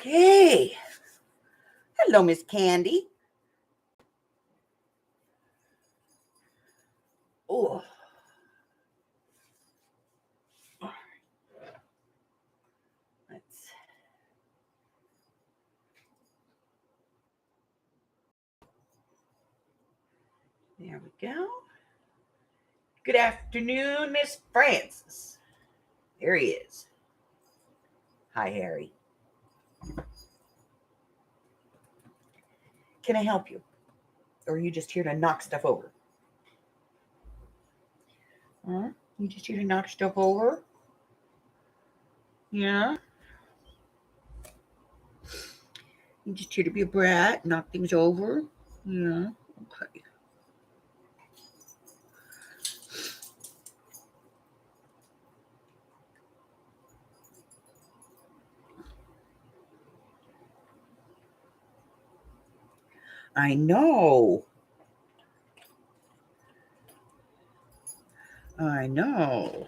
Okay. Hello, Miss Candy. Oh. Let's. There we go. Good afternoon, Miss Francis. There he is. Hi, Harry. Can I help you? Or are you just here to knock stuff over? Huh? You just here to knock stuff over? Yeah? You just here to be a brat, knock things over? Yeah. Okay. I know. I know.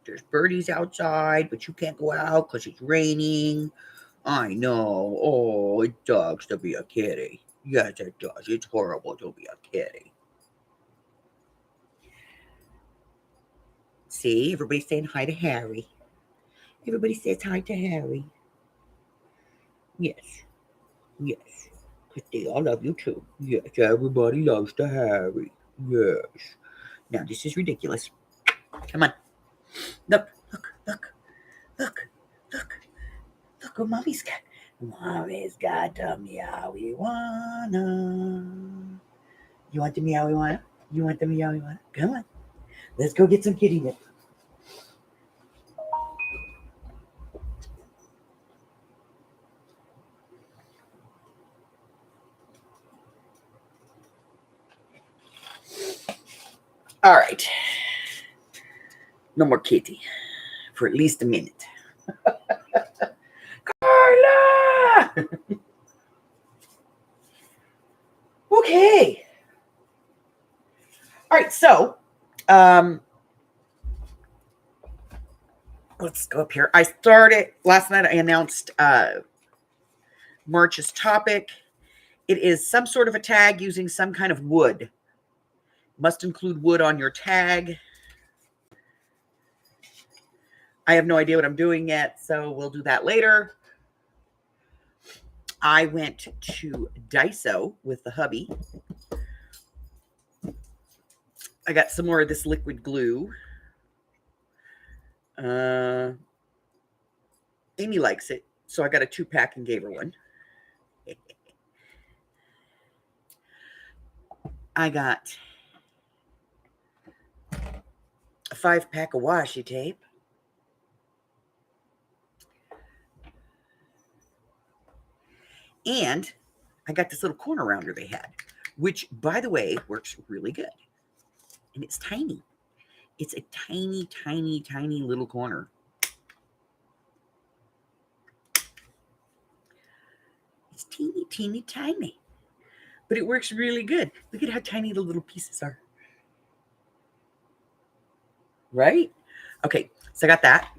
There's birdies outside, but you can't go out because it's raining. I know. Oh, it sucks to be a kitty. Yes, it does. It's horrible to be a kitty. See, everybody's saying hi to Harry. Everybody says hi to Harry. Yes. Yes. Because they all love you too. Yes, everybody loves the Harry. Yes. Now, this is ridiculous. Come on. Look, look, look, look, look. Look what Mommy's got. Mommy's got the meowie wanna. You want the meowie wanna? You want the meowie wanna? Come on. Let's go get some kitty nip. All right. No more kitty for at least a minute. Carla! Okay. All right. So, let's go up here. I started last night. I announced March's topic. It is some sort of a tag using some kind of wood. Must include wood on your tag. I have no idea what I'm doing yet, so we'll do that later. I went to Daiso with the hubby. I got some more of this liquid glue. Amy likes it, so I got a 2-pack and gave her one. I got a 5-pack of washi tape. And I got this little corner rounder they had, which, by the way, works really good. And it's tiny. It's a tiny, tiny, tiny little corner. It's teeny, teeny, tiny. But it works really good. Look at how tiny the little pieces are. Right? Okay, so I got that.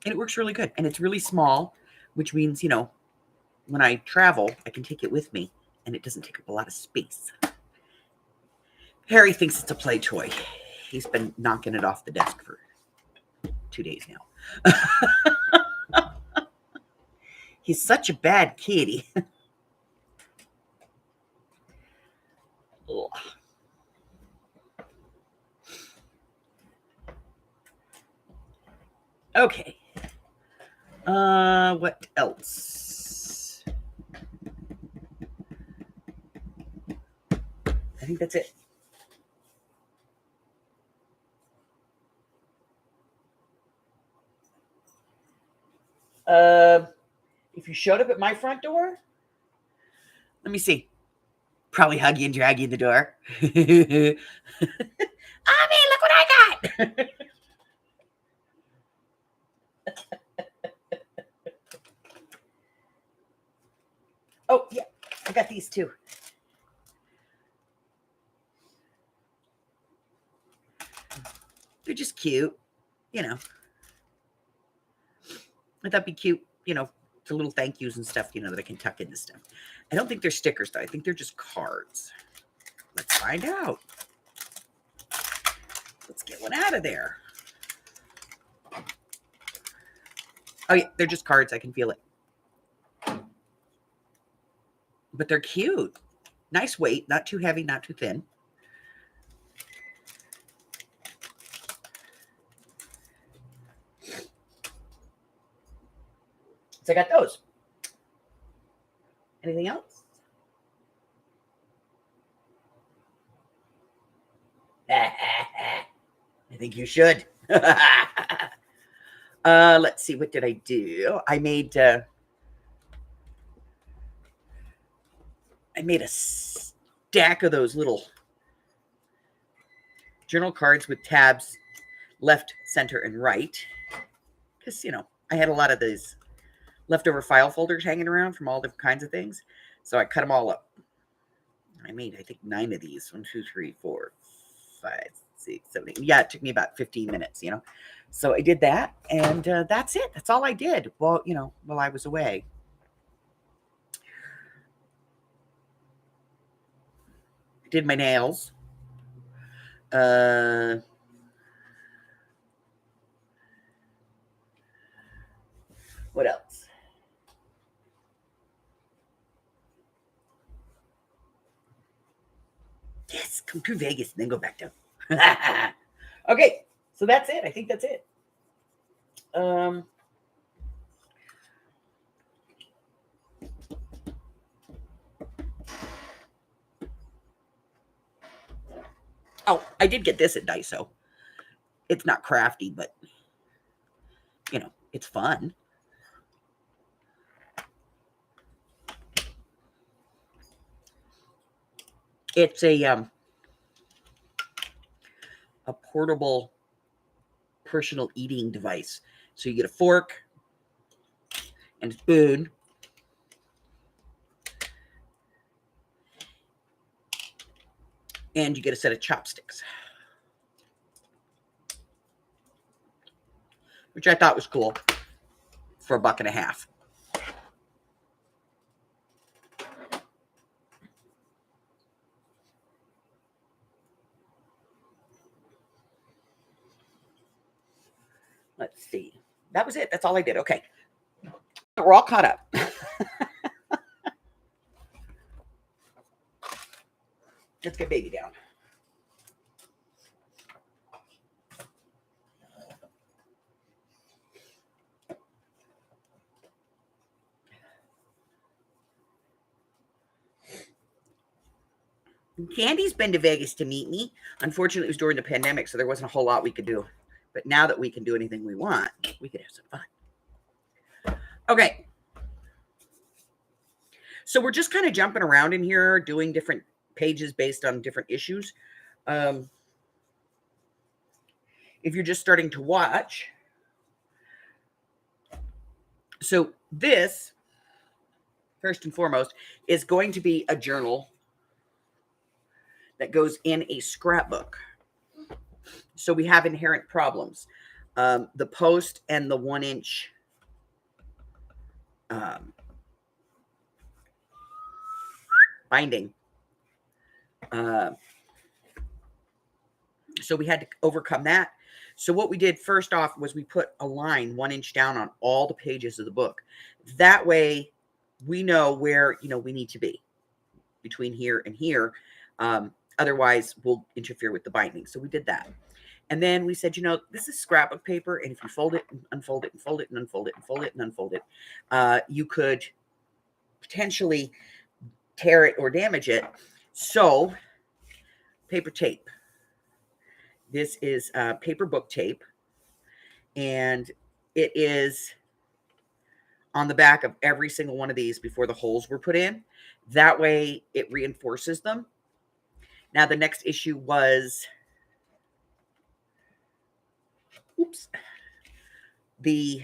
And it works really good. And it's really small, which means, when I travel, I can take it with me. And it doesn't take up a lot of space. Harry thinks it's a play toy. He's been knocking it off the desk for 2 days now. He's such a bad kitty. Okay. What else? I think that's it. If you showed up at my front door, let me see. Probably hug you and drag you in the door. Mommy, look what I got. Oh, yeah. I got these too. They're just cute, Would that be cute? The little thank yous and stuff, that I can tuck into stuff. I don't think they're stickers, though. I think they're just cards. Let's find out. Let's get one out of there. Oh, yeah, they're just cards. I can feel it. But they're cute. Nice weight. Not too heavy, not too thin. So I got those. Anything else? I think you should. Let's see. What did I do? I made a stack of those little journal cards with tabs left, center, and right. Because, I had a lot of these leftover file folders hanging around from all different kinds of things. So I cut them all up. I made, I think, 9 of these. 1, 2, 3, 4, 5, 6, 7, 8. Yeah, it took me about 15 minutes, So I did that, and that's it. That's all I did while I was away. I did my nails. What else? Yes, come to Vegas and then go back down. Okay, so that's it. I think that's it. Oh, I did get this at Daiso. It's not crafty, but it's fun. It's a portable personal eating device. So you get a fork and a spoon. And you get a set of chopsticks. Which I thought was cool for $1.50. Let's see. That was it. That's all I did. Okay. We're all caught up. Let's get baby down. Candy's been to Vegas to meet me. Unfortunately, it was during the pandemic, so there wasn't a whole lot we could do. But now that we can do anything we want, we could have some fun. Okay. So we're just kind of jumping around in here, doing different pages based on different issues. If you're just starting to watch. So this, first and foremost, is going to be a journal that goes in a scrapbook. So we have inherent problems. The post and the 1-inch binding. So we had to overcome that. So what we did first off was we put a line 1 inch down on all the pages of the book. That way we know where, we need to be between here and here. Otherwise we'll interfere with the binding. So we did that. And then we said, this is scrapbook paper. And if you fold it and unfold it and fold it and unfold it and fold it and unfold it, you could potentially tear it or damage it. So paper tape. This is paper book tape. And it is on the back of every single one of these before the holes were put in. That way it reinforces them. Now the next issue was the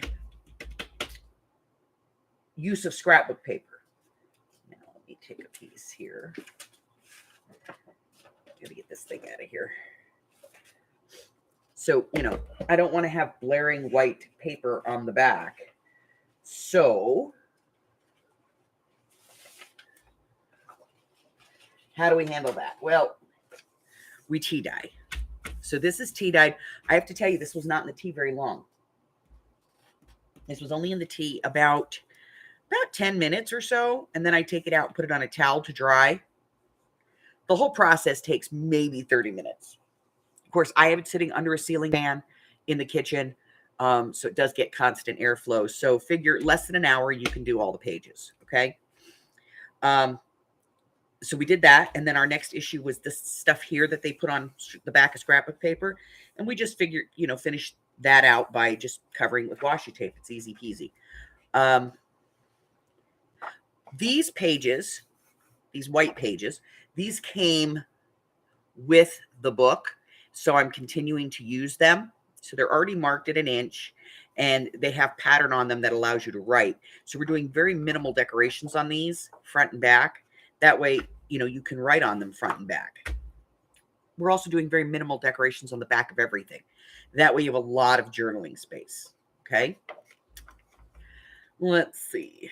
use of scrapbook paper. Now let me take a piece here. Gotta get this thing out of here. So, I don't want to have blaring white paper on the back So how do we handle that? Well, we tea dye. So this is tea dyed. I have to tell you, this was not in the tea very long. This was only in the tea about 10 minutes or so. And then I take it out and put it on a towel to dry. The whole process takes maybe 30 minutes. Of course, I have it sitting under a ceiling fan in the kitchen. So it does get constant airflow. So figure less than an hour, you can do all the pages. Okay. So we did that. And then our next issue was this stuff here that they put on the back of scrapbook paper. And we just figured, finish that out by just covering it with washi tape. It's easy peasy. These pages, these white pages, these came with the book. So I'm continuing to use them. So they're already marked at 1 inch and they have pattern on them that allows you to write. So we're doing very minimal decorations on these front and back. That way, you can write on them front and back. We're also doing very minimal decorations on the back of everything. That way you have a lot of journaling space. Okay. Let's see.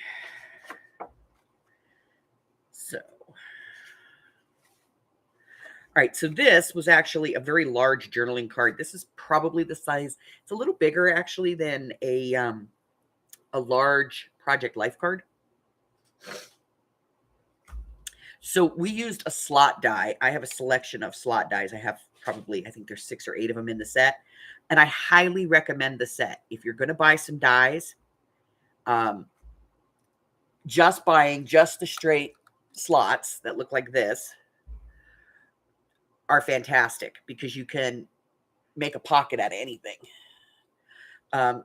So, all right. So this was actually a very large journaling card. This is probably the size. It's a little bigger actually than a large Project Life card. So we used a slot die. I have a selection of slot dies. I have probably, I think there's 6 or 8 of them in the set. And I highly recommend the set. If you're going to buy some dies, just buying just the straight slots that look like this are fantastic because you can make a pocket out of anything.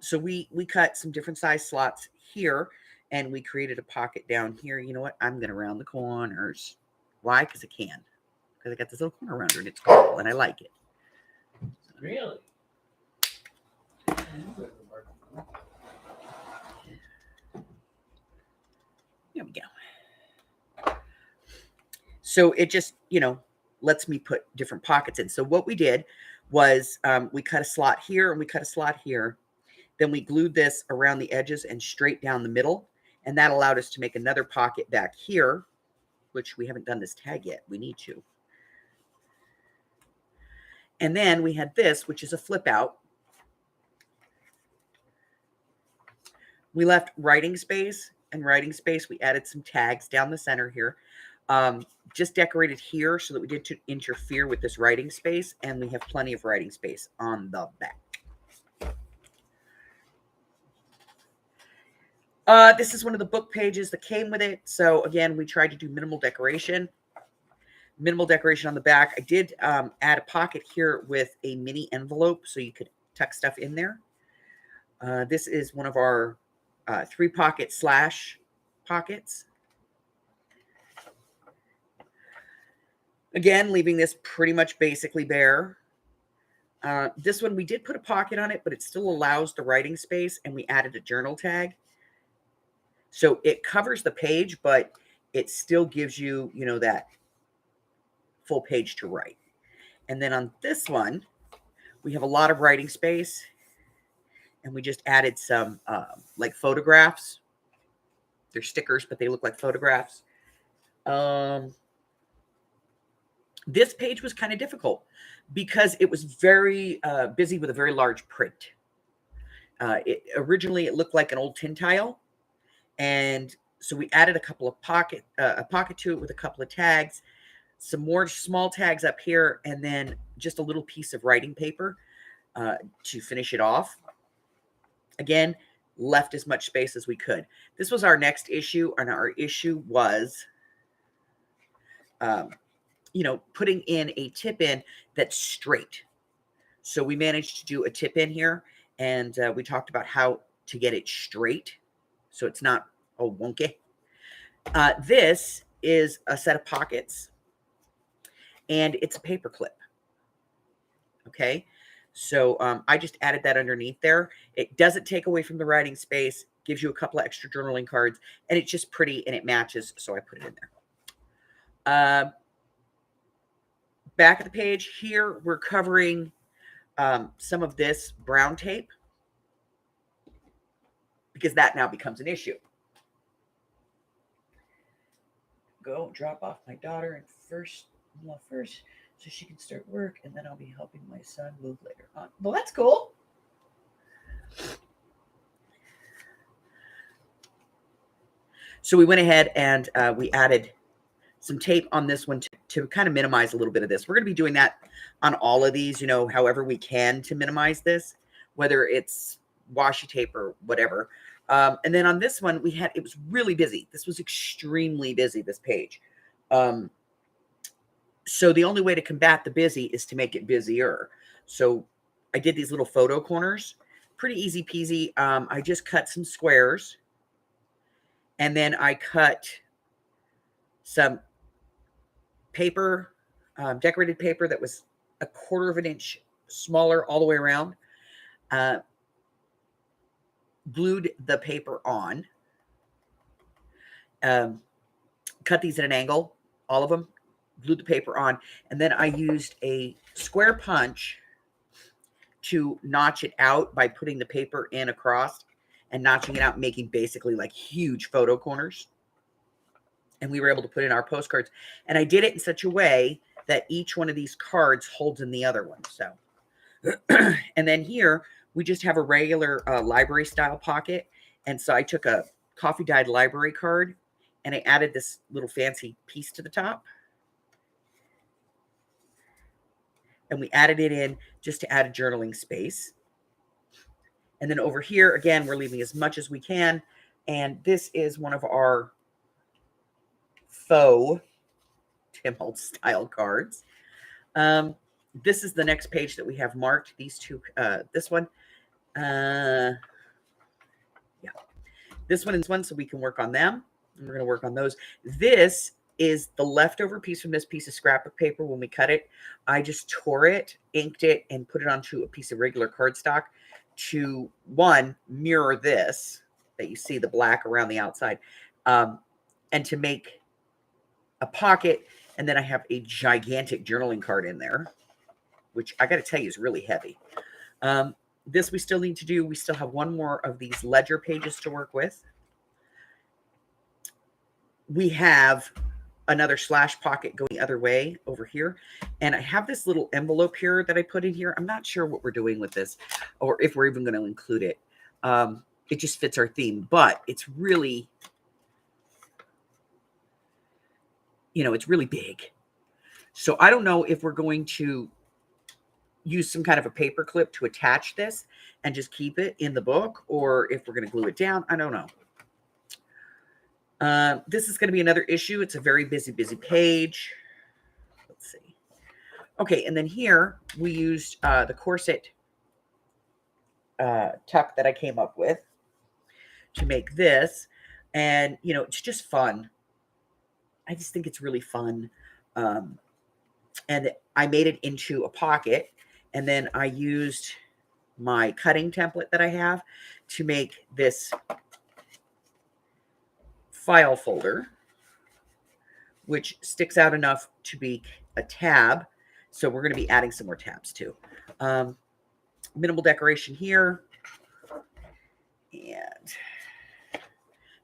So we cut some different size slots here and we created a pocket down here. You know what? I'm going to round the corners. Why? Because I can. Because I got this little corner rounder and it's cool and I like it. Really? There we go. So it just, lets me put different pockets in. So what we did was we cut a slot here and we cut a slot here. Then we glued this around the edges and straight down the middle. And that allowed us to make another pocket back here, which we haven't done this tag yet. We need to. And then we had this, which is a flip out. We left writing space and writing space. We added some tags down the center here. Just decorated here so that we did to interfere with this writing space. And we have plenty of writing space on the back. This is one of the book pages that came with it. So again, we tried to do minimal decoration on the back. I did add a pocket here with a mini envelope so you could tuck stuff in there. This is one of our 3-pocket slash pockets. Again, leaving this pretty much basically bare. This one, we did put a pocket on it, but it still allows the writing space, and we added a journal tag. So it covers the page, but it still gives you, that full page to write. And then on this one, we have a lot of writing space. And we just added some like photographs. They're stickers, but they look like photographs. This page was kind of difficult because it was very busy with a very large print. Originally, it looked like an old tin tile. And so we added a couple of a pocket to it with a couple of tags, some more small tags up here, and then just a little piece of writing paper to finish it off. Again, left as much space as we could. This was our next issue, and our issue was, putting in a tip in that's straight. So we managed to do a tip in here, and we talked about how to get it straight so it's not wonky. This is a set of pockets, and it's a paper clip. Okay, so I just added that underneath there. It doesn't take away from the writing space, gives you a couple of extra journaling cards, and it's just pretty and it matches, so I put it in there. Back of the page here, we're covering some of this brown tape because that now becomes an issue. Go drop off my daughter and first, so she can start work, and then I'll be helping my son move later on. Well, that's cool. So we went ahead and we added some tape on this one to kind of minimize a little bit of this. We're going to be doing that on all of these, however we can to minimize this, whether it's washi tape or whatever. And then on this one, it was really busy. This was extremely busy, this page. So the only way to combat the busy is to make it busier. So I did these little photo corners, pretty easy peasy. I just cut some squares, and then I cut some paper, decorated paper that was 1/4 of an inch smaller all the way around. Glued the paper on. Cut these at an angle, all of them. Glued the paper on, and then I used a square punch to notch it out by putting the paper in across and notching it out, making basically like huge photo corners. And we were able to put in our postcards. And I did it in such a way that each one of these cards holds in the other one. So, and then here we just have a regular library style pocket. And so I took a coffee dyed library card and I added this little fancy piece to the top. And we added it in just to add a journaling space. And then over here, again, we're leaving as much as we can. And this is one of our faux Tim Holtz style cards. This is the next page that we have marked. These two, this one. Yeah. This one and this one, so we can work on them. And we're going to work on those. This is the leftover piece from this piece of scrapbook paper. When we cut it, I just tore it, inked it, and put it onto a piece of regular cardstock to, one, mirror this, that you see the black around the outside, and to make a pocket. And then I have a gigantic journaling card in there, which I got to tell you is really heavy. This we still need to do. We still have one more of these ledger pages to work with. We have another slash pocket going the other way over here. And I have this little envelope here that I put in here. I'm not sure what we're doing with this or if we're even going to include it. It just fits our theme, but it's really, it's really big. So I don't know if we're going to use some kind of a paper clip to attach this and just keep it in the book, or if we're going to glue it down. I don't know. This is going to be another issue. It's a very busy page. Let's see. Okay, and then here we used the corset tuck that I came up with to make this. And, it's just fun. I just think it's really fun. And I made it into a pocket. And then I used my cutting template that I have to make this file folder, which sticks out enough to be a tab. So we're going to be adding some more tabs too. Minimal decoration here. And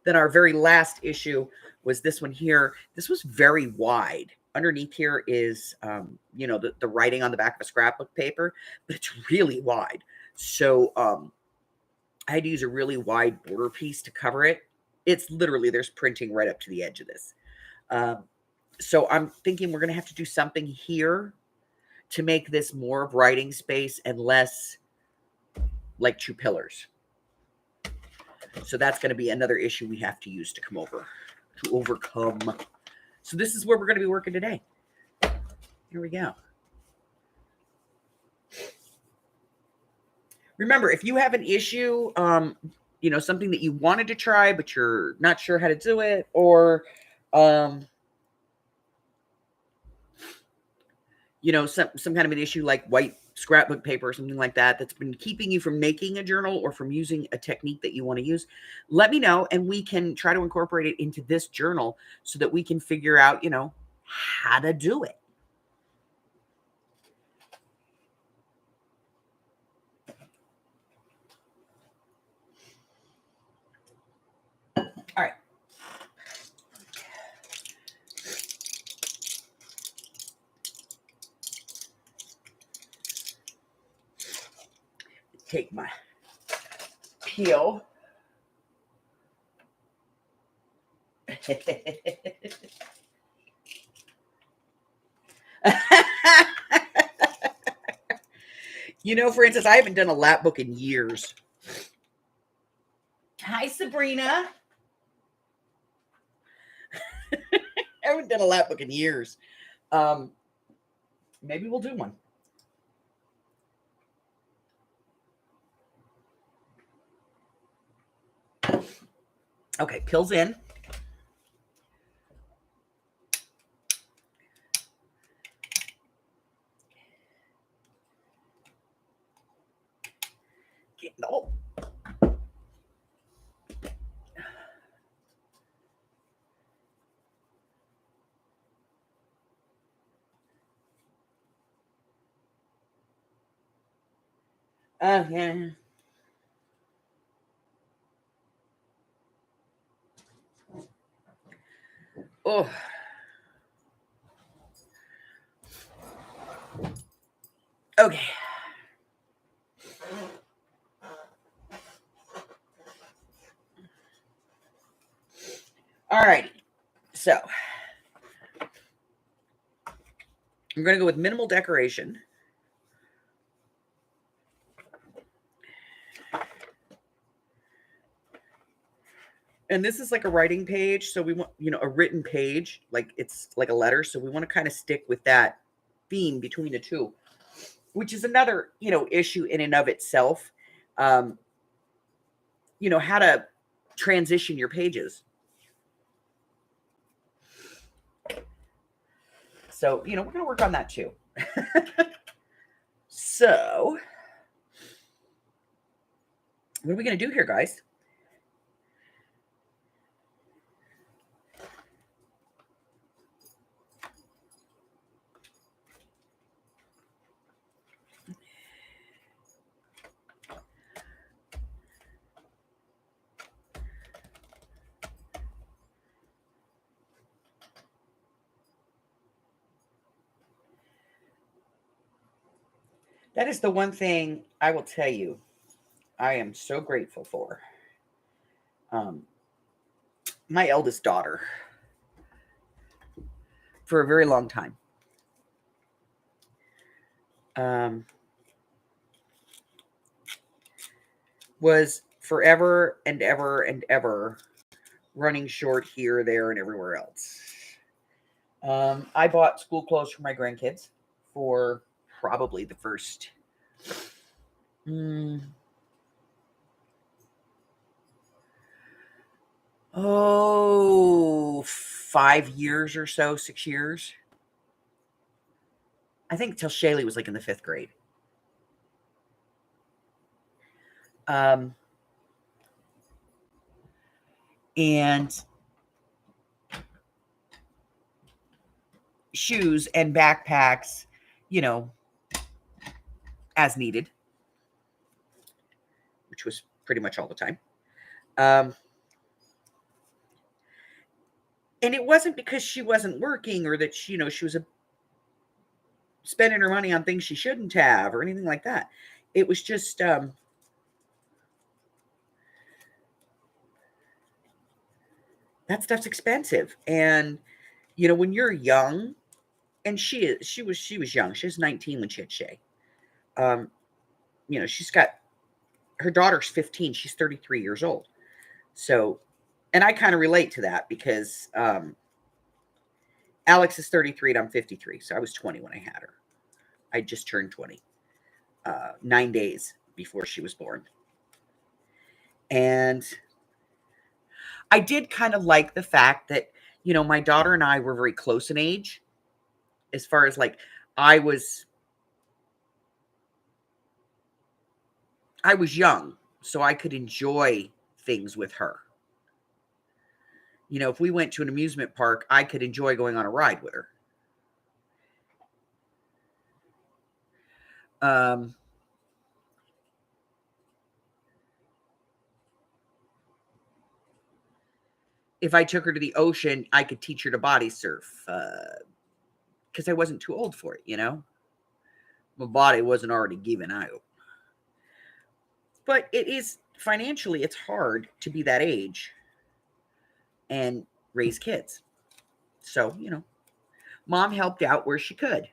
then our very last issue was this one here. This was very wide. Underneath here is, the writing on the back of a scrapbook paper, but it's really wide. So I had to use a really wide border piece to cover it. It's literally, there's printing right up to the edge of this. So I'm thinking we're going to have to do something here to make this more of writing space and less like 2 pillars. So that's going to be another issue we have to use to overcome. So this is where we're going to be working today. Here we go. Remember, if you have an issue, something that you wanted to try, but you're not sure how to do it, or, some kind of an issue like white scrapbook paper or something like that, that's been keeping you from making a journal or from using a technique that you want to use, let me know, and we can try to incorporate it into this journal so that we can figure out, how to do it. take my peel. You know, Francis, I haven't done a lap book in years. Hi, Sabrina. I haven't done a lap book in years. Maybe we'll do one. Okay, pills in. Oh. Yeah. Oh. Okay. All righty. So I'm going to go with minimal decoration. And this is like a writing page. So we want, a written page, like it's like a letter. So we want to kind of stick with that theme between the two, which is another, issue in and of itself. How to transition your pages. So, we're going to work on that too. So, what are we going to do here, guys? That is the one thing I will tell you I am so grateful for. My eldest daughter, for a very long time, was forever and ever and ever running short here, there, and everywhere else. I bought school clothes for my grandkids for probably the first 5 years or so, 6 years. I think till Shaylee was like in the 5th grade. And shoes and backpacks, as needed, which was pretty much all the time. And it wasn't because she wasn't working or that she was spending her money on things she shouldn't have or anything like that. It was just that stuff's expensive. And when you're young, and she was young. She was 19 when she had Shay. She's got her daughter's 15. She's 33 years old. So, and I kind of relate to that because Alex is 33 and I'm 53. So I was 20 when I had her. I just turned 20 9 days before she was born. And I did kind of like the fact that, my daughter and I were very close in age. As far as like, I was young, so I could enjoy things with her. If we went to an amusement park, I could enjoy going on a ride with her. If I took her to the ocean, I could teach her to body surf because I wasn't too old for it, My body wasn't already given out. But it is financially, it's hard to be that age and raise kids. So, mom helped out where she could.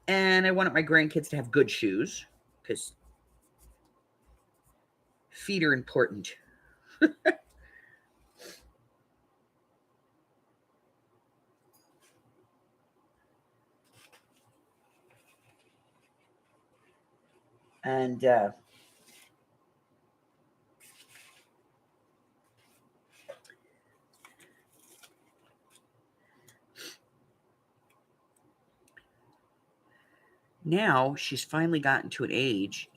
And I wanted my grandkids to have good shoes because feet are important. And now she's finally gotten to an age,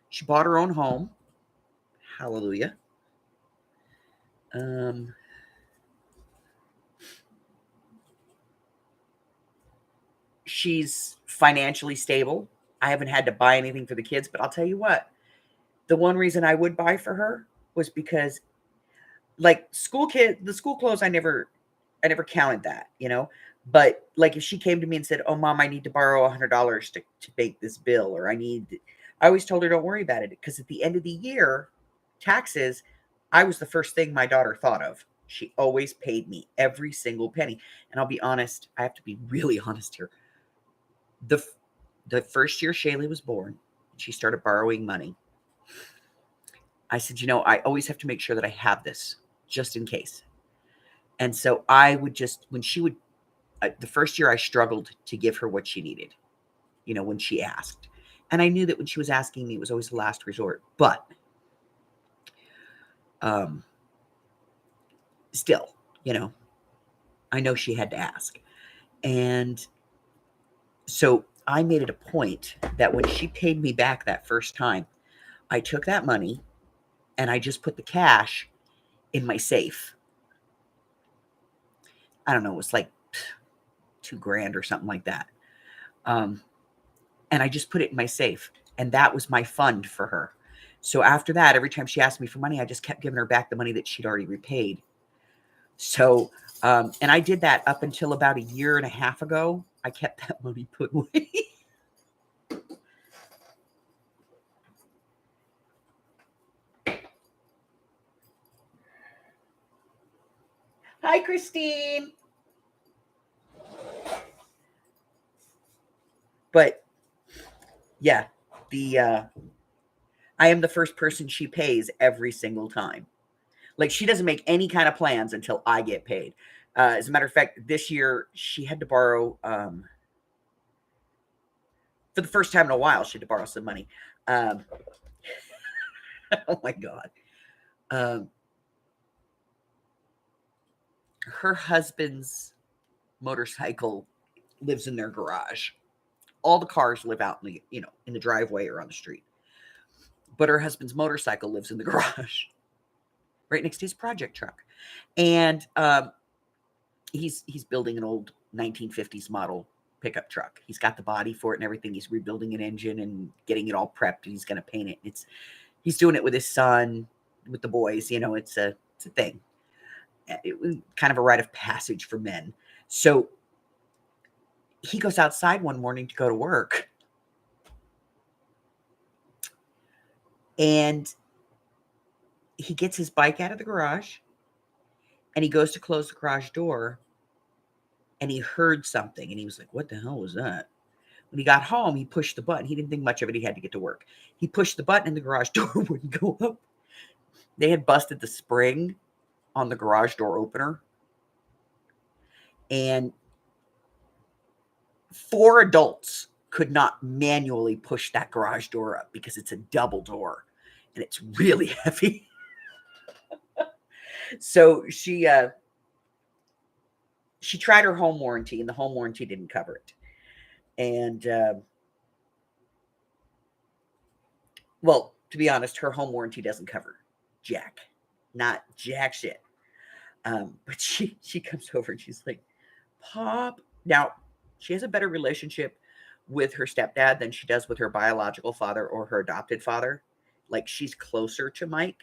she bought her own home. Hallelujah. She's financially stable. I haven't had to buy anything for the kids, but I'll tell you what, the one reason I would buy for her was because like the school clothes, I never counted that, but like if she came to me and said, "Oh mom, I need to borrow $100 to make this bill," or I always told her, "Don't worry about it." Because at the end of the year, taxes, I was the first thing my daughter thought of. She always paid me every single penny. And I'll be honest, I have to be really honest here. The first year Shaylee was born, she started borrowing money. I said, I always have to make sure that I have this just in case. And so I would just, when she would, the first year I struggled to give her what she needed, when she asked. And I knew that when she was asking me, it was always the last resort. But still, I know she had to ask. And so I made it a point that when she paid me back that first time, I took that money and I just put the cash in my safe. I don't know, it was like $2,000 or something like that. And I just put it in my safe. And that was my fund for her. So after that, every time she asked me for money, I just kept giving her back the money that she'd already repaid. So, and I did that up until about a year and a half ago. I kept that money put away. Hi, Christine. But yeah, I am the first person she pays every single time. Like she doesn't make any kind of plans until I get paid. As a matter of fact, this year she had to borrow, for the first time in a while, she had to borrow some money. Oh my God. Her husband's motorcycle lives in their garage. All the cars live out in the, in the driveway or on the street. But her husband's motorcycle lives in the garage, right next to his project truck. And he's building an old 1950s model pickup truck. He's got the body for it and everything. He's rebuilding an engine and getting it all prepped, and he's going to paint it. He's doing it with his son, with the boys. It's a thing. It was kind of a rite of passage for men. So he goes outside one morning to go to work, and he gets his bike out of the garage, and he goes to close the garage door, and he heard something, and he was like, "What the hell was that?" When he got home, he pushed the button. He didn't think much of it. He had to get to work. He pushed the button, and the garage door wouldn't go up. They had busted the spring on the garage door opener, and 4 adults could not manually push that garage door up because it's a double door, and it's really heavy. So she tried her home warranty, and the home warranty didn't cover it. And well, to be honest, her home warranty doesn't cover jack, not jack shit. But she comes over and she's like, "Pop." Now she has a better relationship with her stepdad than she does with her biological father or her adopted father. Like she's closer to Mike,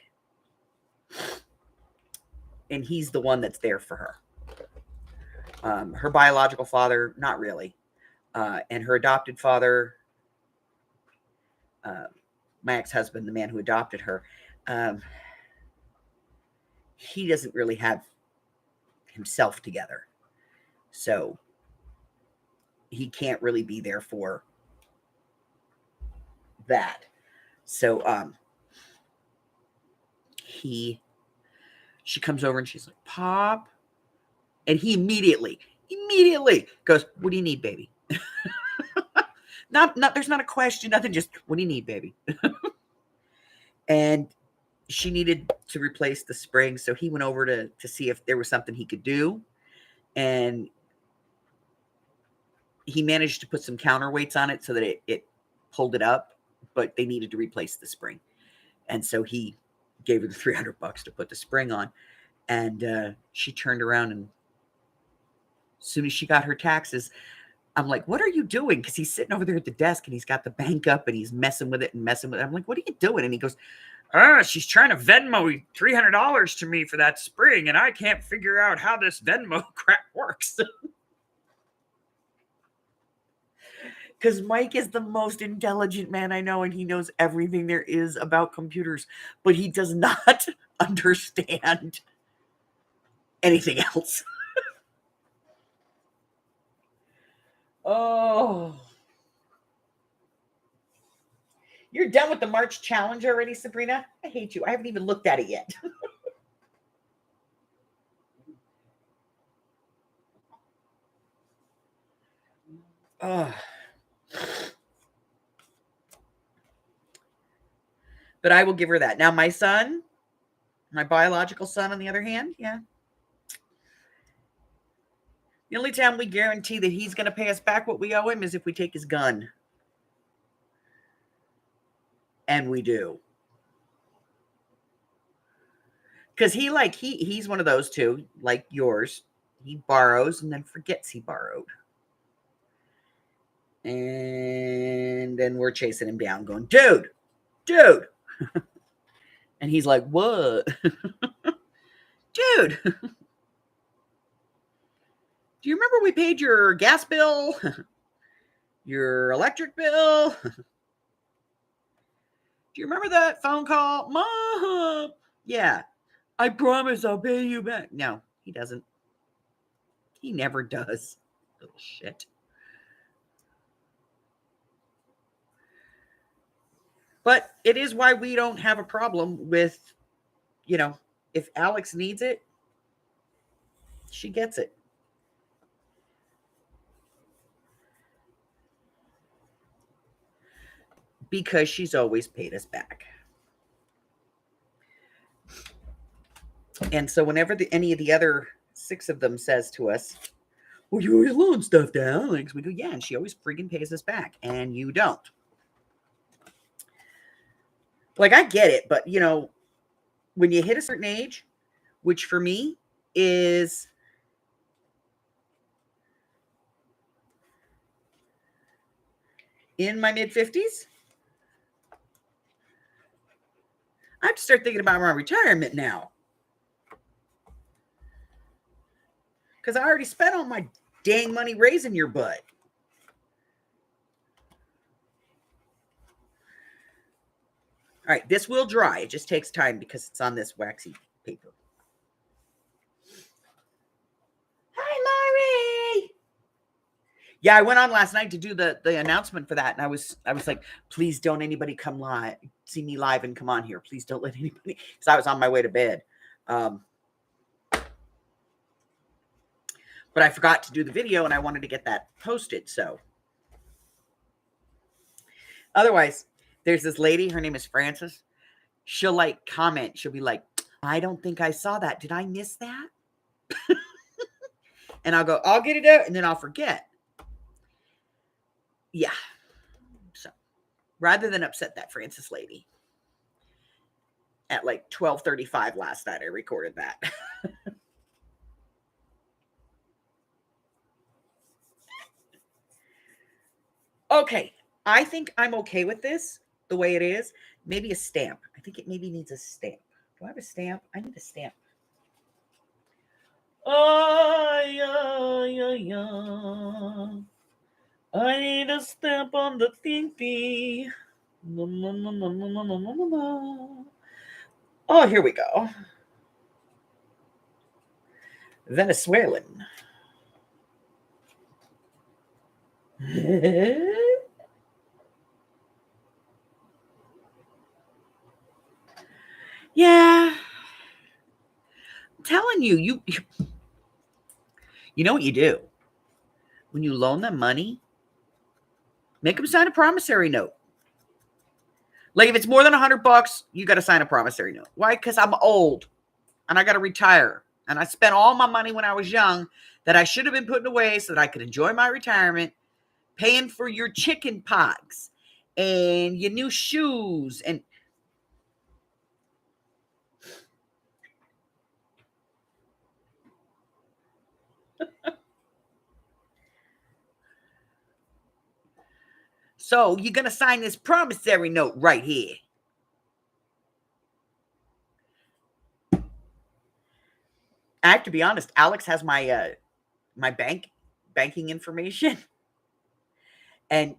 and he's the one that's there for her. Her biological father, not really. And her adopted father, my ex-husband, the man who adopted her, he doesn't really have himself together. So he can't really be there for that. So she comes over and she's like, Pop. And he immediately goes, what do you need, baby? Not there's not a question, nothing, just what do you need, baby? And she needed to replace the spring, so he went over to see if there was something he could do. And he managed to put some counterweights on it so that it pulled it up, but they needed to replace the spring. And so he gave her the $300 to put the spring on. And she turned around, and as soon as she got her taxes, I'm like, what are you doing? Because he's sitting over there at the desk and he's got the bank up and he's messing with it. I'm like, what are you doing? And he goes, she's trying to Venmo $300 to me for that spring, and I can't figure out how this Venmo crap works. Because Mike is the most intelligent man I know, and he knows everything there is about computers, but he does not understand anything else. Oh. You're done with the March challenge already, Sabrina? I hate you. I haven't even looked at it yet. But I will give her that. Now, my son, my biological son, on the other hand, yeah. The only time we guarantee that he's going to pay us back what we owe him is if we take his gun. And we do. Because he's one of those too, like yours. He borrows and then forgets he borrowed. And then we're chasing him down going, dude. And he's like, what? Dude. Do you remember we paid your gas bill? Your electric bill? Do you remember that phone call? Mom! Yeah. I promise I'll pay you back. No, he doesn't. He never does. Little shit. But it is why we don't have a problem with, if Alex needs it, she gets it. Because she's always paid us back. And so whenever any of the other 6 of them says to us, well, you always loan stuff to Alex, we go, yeah, and she always freaking pays us back, and you don't. Like, I get it, but, when you hit a certain age, which for me is in my mid-50s, I have to start thinking about my retirement now. Because I already spent all my dang money raising your butt. All right, this will dry. It just takes time because it's on this waxy paper. Hi, Laurie. Yeah, I went on last night to do the announcement for that, and I was like, please don't anybody come live, see me live and come on here. Please don't let anybody, because I was on my way to bed. But I forgot to do the video, and I wanted to get that posted. So, otherwise, there's this lady. Her name is Frances. She'll comment. She'll be like, I don't think I saw that. Did I miss that? And I'll go, I'll get it out, and then I'll forget. Yeah. So, rather than upset that Frances lady, at 12:35 last night, I recorded that. Okay, I think I'm okay with this the way it is. Maybe a stamp. I think it maybe needs a stamp. Do I have a stamp? I need a stamp. yeah. I need a step on the thingy. No, no, no, no, no, no, no, no, no. Oh, here we go. Venezuelan. Yeah. I'm telling you, you know what you do? When you loan them money, make them sign a promissory note. Like if it's more than $100, you got to sign a promissory note. Why? Because I'm old and I got to retire. And I spent all my money when I was young that I should have been putting away so that I could enjoy my retirement, paying for your chicken pox and your new shoes. And so you're going to sign this promissory note right here. I have to be honest, Alex has my my banking information. And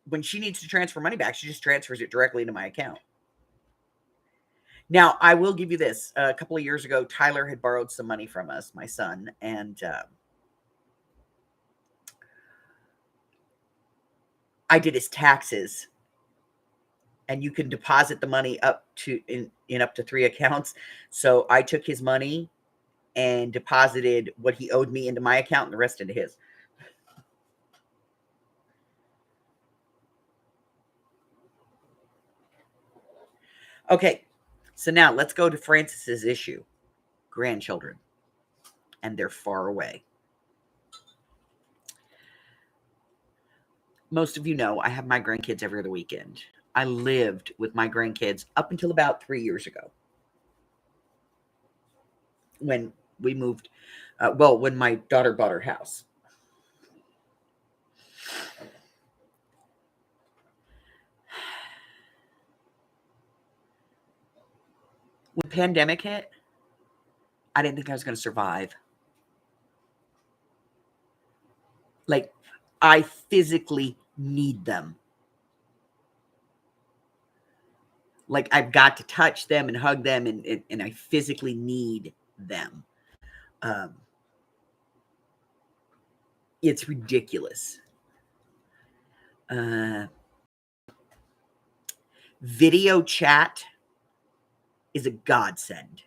when she needs to transfer money back, she just transfers it directly into my account. Now, I will give you this. A couple of years ago, Tyler had borrowed some money from us, my son, and I did his taxes. And you can deposit the money up to in up to 3 accounts. So I took his money and deposited what he owed me into my account and the rest into his. Okay, so now let's go to Francis's issue. Grandchildren. And they're far away. Most of you know I have my grandkids every other weekend. I lived with my grandkids up until about 3 years ago. When we moved, when my daughter bought her house. When the pandemic hit, I didn't think I was going to survive. Like, I physically need them. Like, I've got to touch them and hug them, and I physically need them. It's ridiculous. Video chat is a godsend.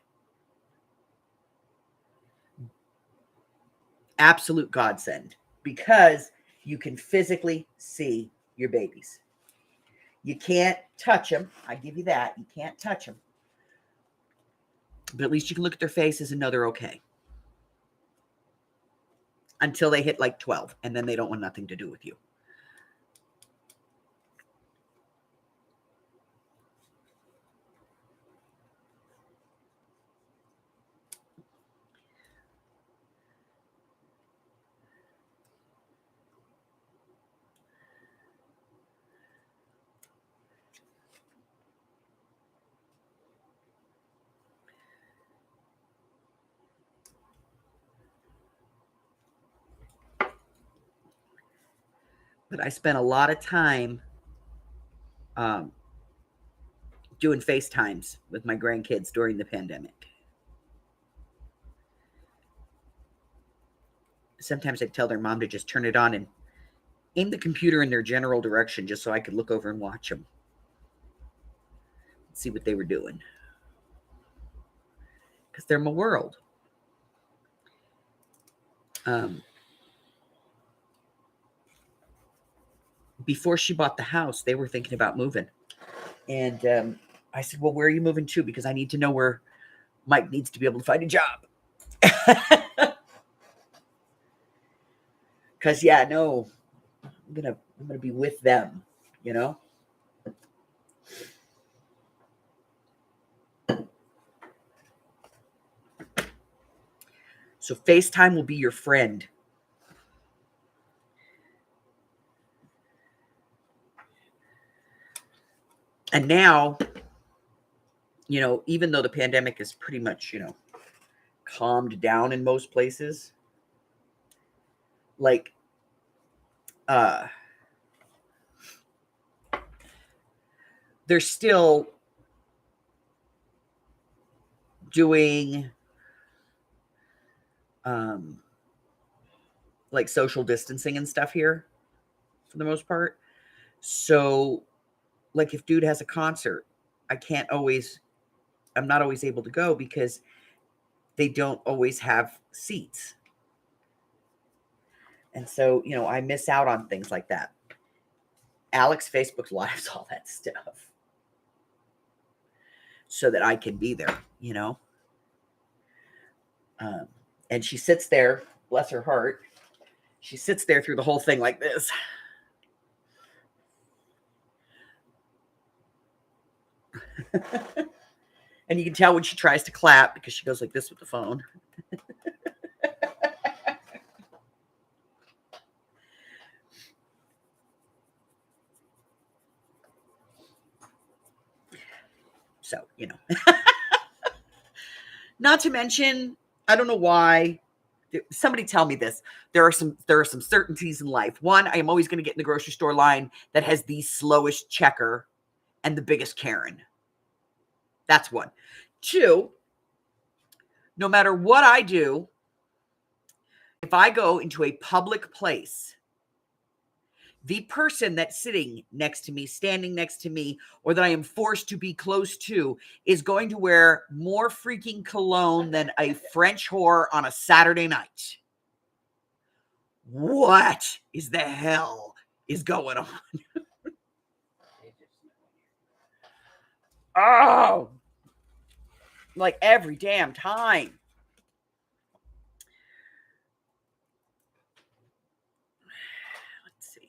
Absolute godsend. Because you can physically see your babies. You can't touch them. I give you that. You can't touch them. But at least you can look at their faces and know they're okay. Until they hit like 12. And then they don't want nothing to do with you. But I spent a lot of time doing FaceTimes with my grandkids during the pandemic. Sometimes I'd tell their mom to just turn it on and aim the computer in their general direction just so I could look over and watch them. See what they were doing. Because they're my world. Before she bought the house, they were thinking about moving. And I said, well, where are you moving to? Because I need to know where Mike needs to be able to find a job. Because, yeah, no, I'm gonna be with them, you know? So FaceTime will be your friend. And now, you know, even though the pandemic is pretty much, you know, calmed down in most places, like they're still doing like social distancing and stuff here for the most part. So like if dude has a concert, I'm not always able to go because they don't always have seats. And so, I miss out on things like that. Alex Facebook lives all that stuff so that I can be there, and she sits there, bless her heart. She sits there through the whole thing like this. And you can tell when she tries to clap because she goes like this with the phone. So, not to mention, I don't know why. Somebody tell me this. There are some certainties in life. One, I am always going to get in the grocery store line that has the slowest checker and the biggest Karen. That's one. Two, no matter what I do, if I go into a public place, the person that's sitting next to me, standing next to me, or that I am forced to be close to is going to wear more freaking cologne than a French whore on a Saturday night. What is the hell is going on? Oh, like every damn time. Let's see.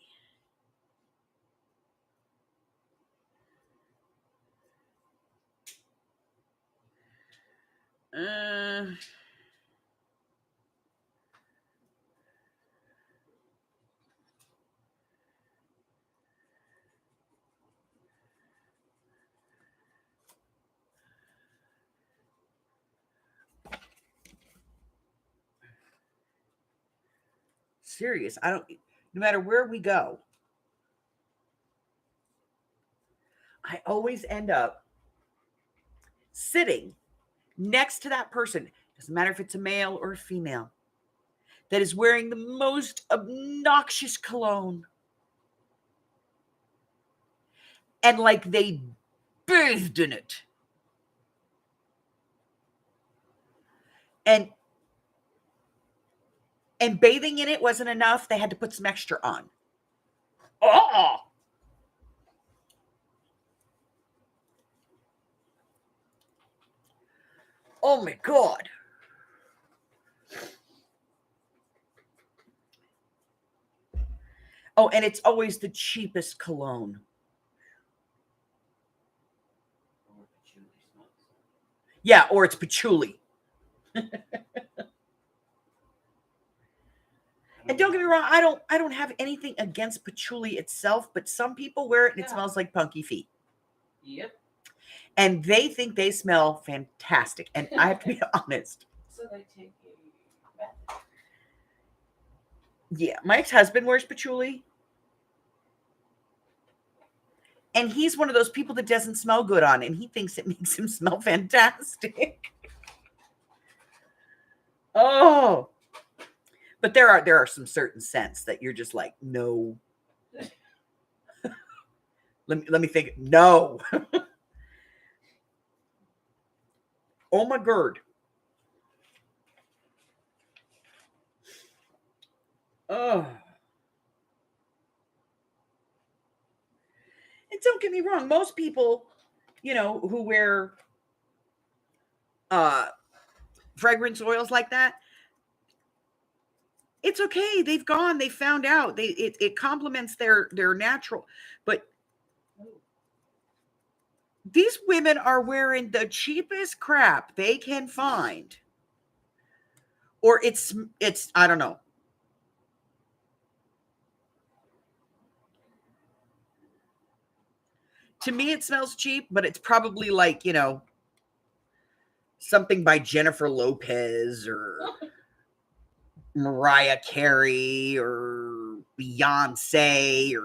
Serious. No matter where we go, I always end up sitting next to that person. Doesn't matter if it's a male or a female that is wearing the most obnoxious cologne. And like they bathed in it. And bathing in it wasn't enough. They had to put some extra on. Oh! Oh my God. Oh, and it's always the cheapest cologne. Yeah, or it's patchouli. And don't get me wrong, I don't have anything against patchouli itself, but some people wear it and it smells like punky feet. Yep. And they think they smell fantastic. And I have to be honest. So they take a bath. Yeah, my ex-husband wears patchouli. And he's one of those people that doesn't smell good on, and he thinks it makes him smell fantastic. Oh. But there are some certain scents that you're just like, no. Let me think. No. Oh my God. Oh. And don't get me wrong, most people, who wear fragrance oils like that, it's okay. They've gone. They found out. It complements their natural. But these women are wearing the cheapest crap they can find. Or it's I don't know. To me, it smells cheap, but it's probably like, something by Jennifer Lopez or Mariah Carey or Beyonce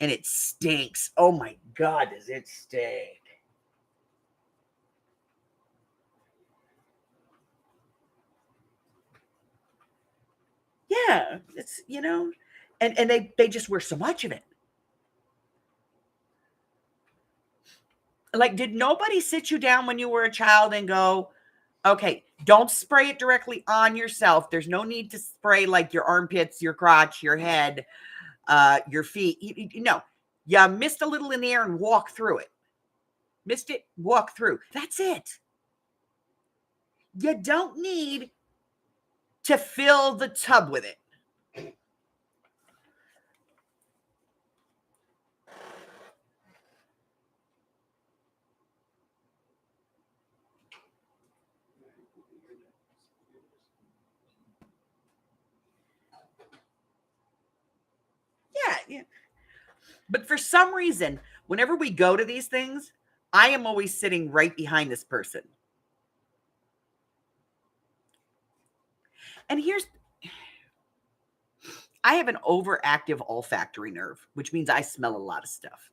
and it stinks. Oh my God, does it stink? Yeah, it's, and they just wear so much of it. Like, did nobody sit you down when you were a child and go, okay, don't spray it directly on yourself. There's no need to spray like your armpits, your crotch, your head, your feet. You mist a little in the air and walk through it. Mist it, walk through. That's it. You don't need to fill the tub with it. Yeah. But for some reason, whenever we go to these things, I am always sitting right behind this person. And I have an overactive olfactory nerve, which means I smell a lot of stuff.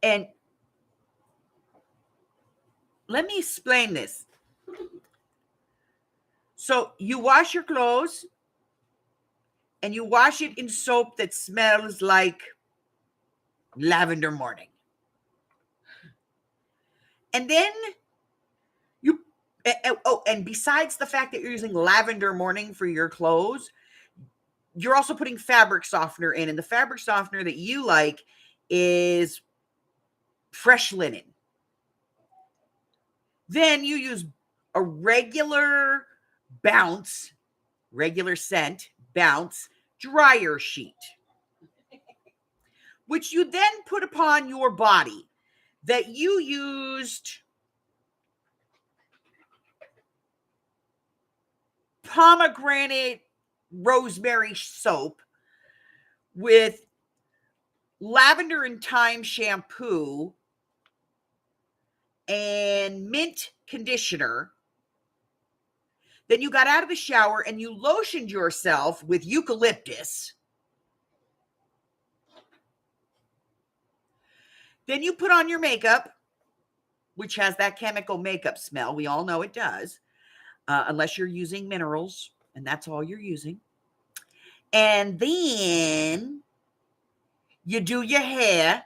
And let me explain this. So you wash your clothes and you wash it in soap that smells like lavender morning. And then and besides the fact that you're using lavender morning for your clothes, you're also putting fabric softener in. And the fabric softener that you like is fresh linen. Then you use a regular scent, bounce, dryer sheet, which you then put upon your body that you used pomegranate rosemary soap with lavender and thyme shampoo and mint conditioner. Then you got out of the shower and you lotioned yourself with eucalyptus. Then you put on your makeup, which has that chemical makeup smell. We all know it does, unless you're using minerals, and that's all you're using. And then you do your hair.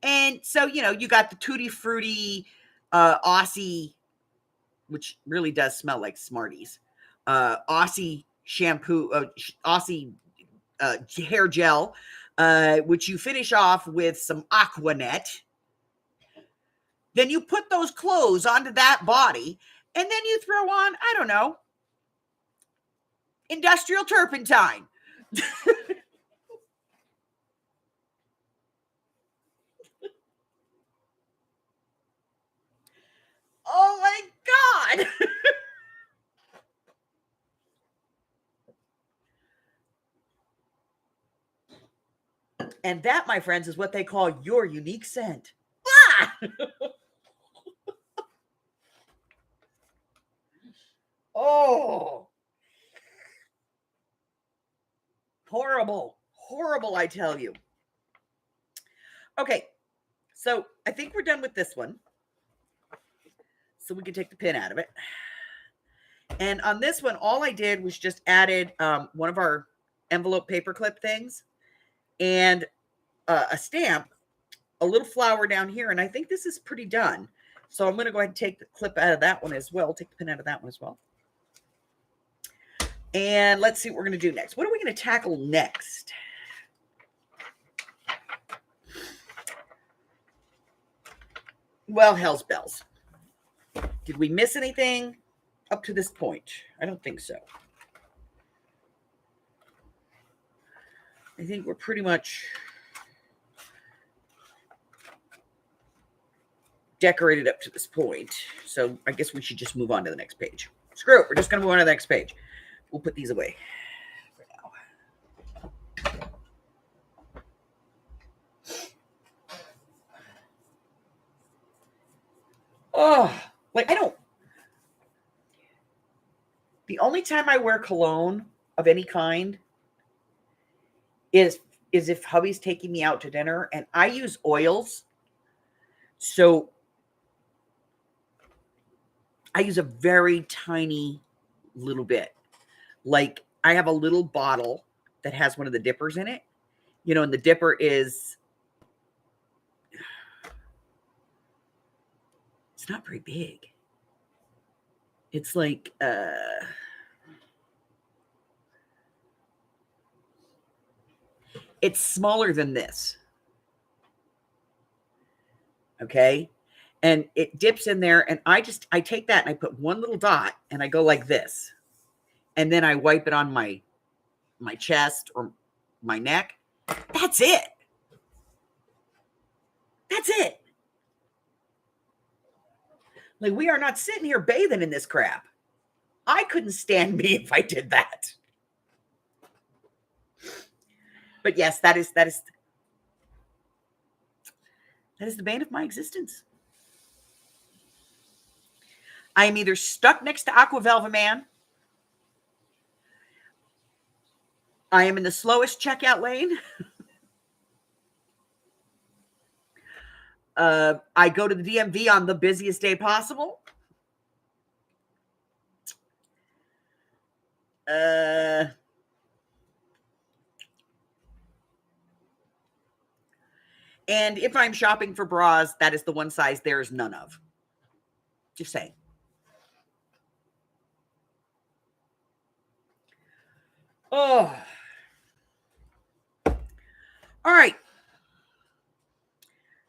And so, you got the Tutti Frutti Aussie, which really does smell like Smarties, Aussie shampoo, Aussie hair gel, which you finish off with some Aquanet. Then you put those clothes onto that body, and then you throw on, I don't know, industrial turpentine. Oh my God. And that, my friends, is what they call your unique scent. Ah! Oh. Horrible. Horrible, I tell you. Okay. So I think we're done with this one. So we can take the pin out of it. And on this one, all I did was just added one of our envelope paperclip things and a stamp, a little flower down here. And I think this is pretty done. So I'm going to go ahead and take the clip out of that one as well. Take the pin out of that one as well. And let's see what we're going to do next. What are we going to tackle next? Well, hell's bells. Did we miss anything up to this point? I don't think so. I think we're pretty much decorated up to this point. So I guess we should just move on to the next page. Screw it. We're just going to move on to the next page. We'll put these away for now. Oh, Like, the only time I wear cologne of any kind is if hubby's taking me out to dinner, and I use oils. So I use a very tiny little bit. Like, I have a little bottle that has one of the dippers in it, and the dipper is, it's not very big. It's like, it's smaller than this. Okay. And it dips in there, and I take that and I put one little dot and I go like this. And then I wipe it on my chest or my neck. That's it. That's it. Like, we are not sitting here bathing in this crap. I couldn't stand me if I did that. But yes, that is the bane of my existence. I am either stuck next to Aquavelva Man, I am in the slowest checkout lane, I go to the DMV on the busiest day possible, and if I'm shopping for bras, that is the one size there is none of. Just saying. Oh. All right.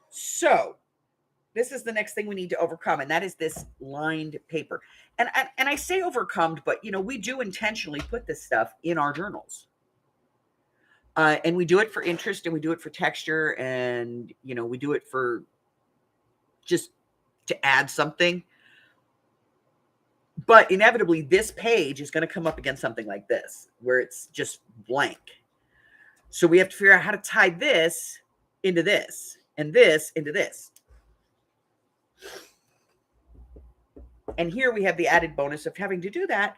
So this is the next thing we need to overcome, and that is this lined paper. And I say overcome, but we do intentionally put this stuff in our journals. And we do it for interest, and we do it for texture, and we do it for just to add something. But inevitably, this page is going to come up against something like this, where it's just blank. So we have to figure out how to tie this into this, and this into this. And here we have the added bonus of having to do that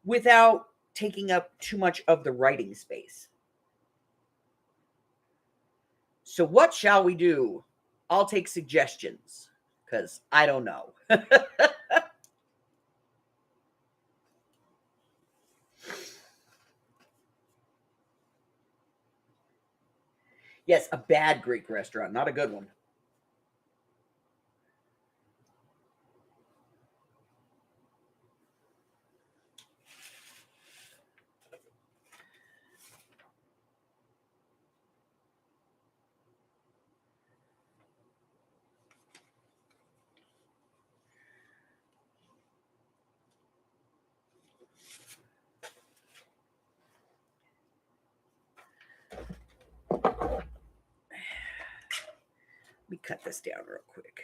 without taking up too much of the writing space. So what shall we do? I'll take suggestions, because I don't know. Yes, a bad Greek restaurant, not a good one. Let me cut this down real quick.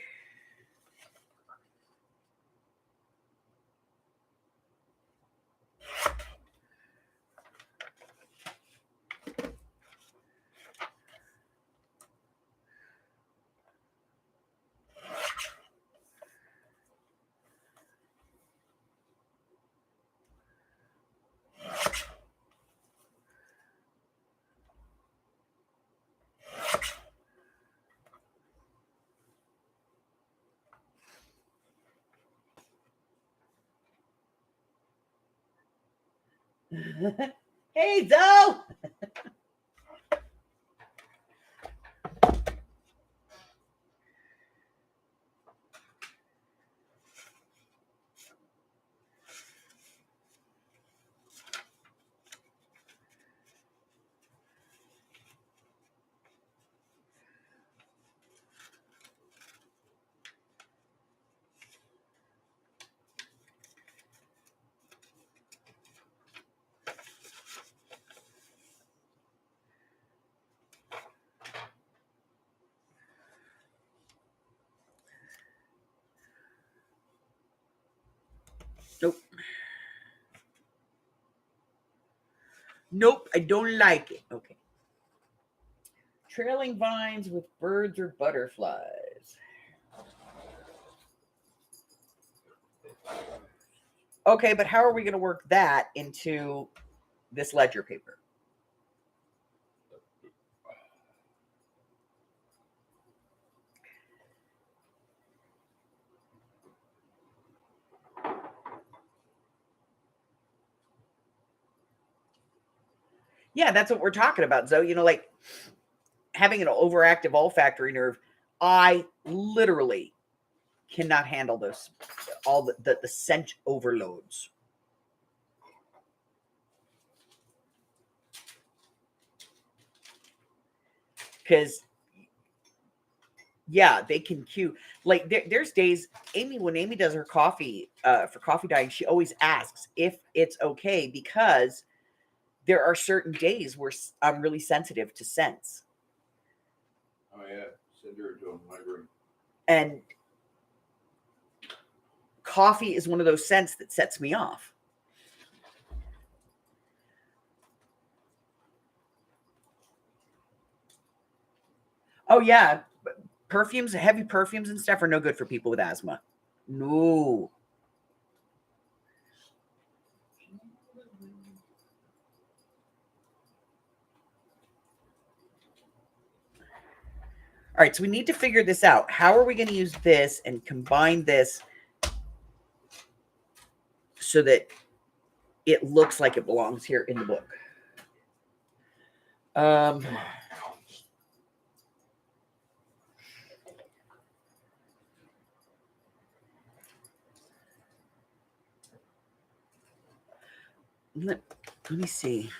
Hey, Zoe! Nope. Nope, I don't like it. Okay. Trailing vines with birds or butterflies. Okay, but how are we going to work that into this ledger paper? Yeah, that's what we're talking about, Zoe. You know, like having an overactive olfactory nerve, I literally cannot handle this, all the scent overloads. Because, yeah, they can cue. Like, there's days, when Amy does her coffee for coffee dyeing, she always asks if it's okay because there are certain days where I'm really sensitive to scents. Oh yeah, send her to a migraine. And coffee is one of those scents that sets me off. Oh yeah, perfumes, heavy perfumes and stuff are no good for people with asthma. No. All right, so we need to figure this out. How are we going to use this and combine this so that it looks like it belongs here in the book? Let me see.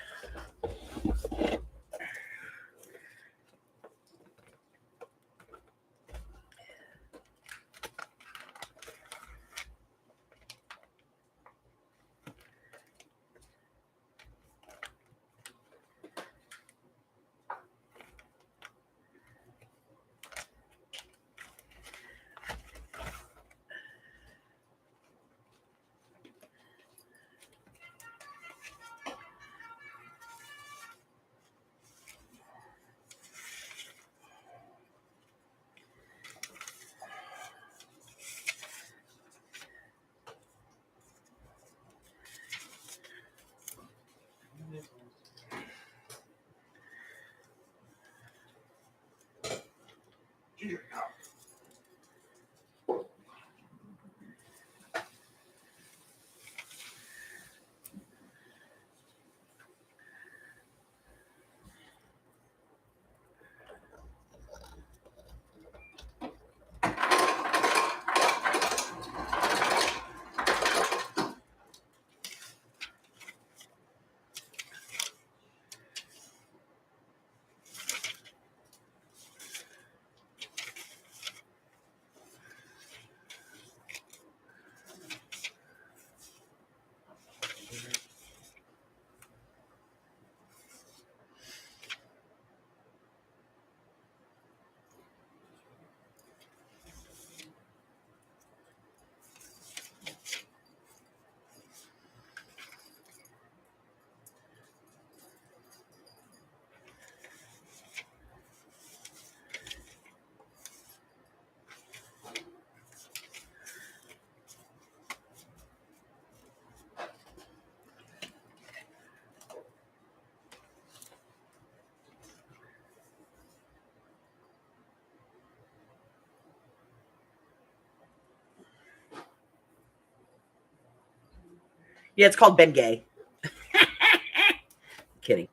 Yeah, it's called Bengay. Kidding.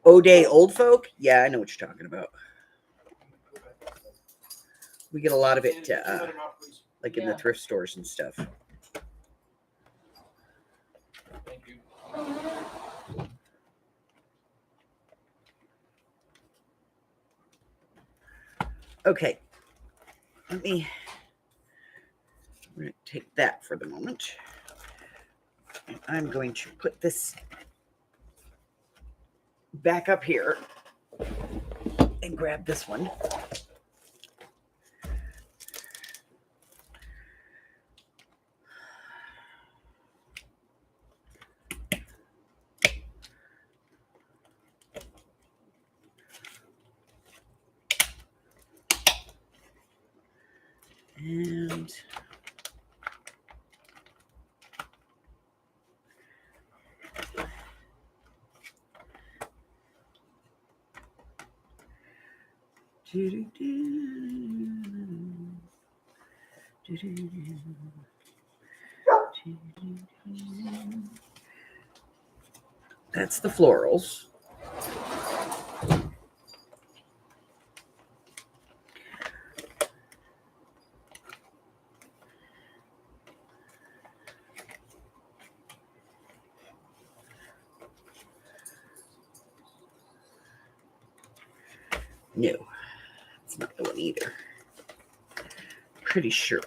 O'Day Old Folk? Yeah, I know what you're talking about. We get a lot of it, like in the thrift stores and stuff. Thank you. Okay. I'm going to take that for the moment. And I'm going to put this back up here and grab this one. And that's the florals. No, it's not the one either. Pretty sure.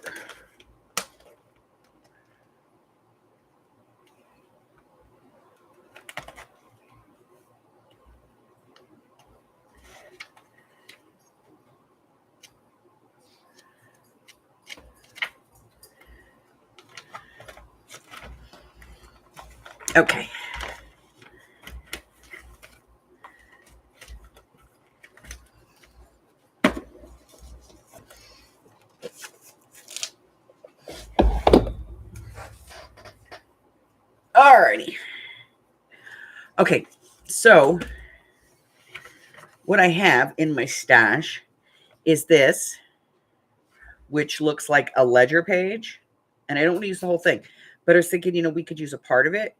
Okay. Alrighty. Okay, so what I have in my stash is this, which looks like a ledger page. And I don't want to use the whole thing, but I was thinking, you know, we could use a part of it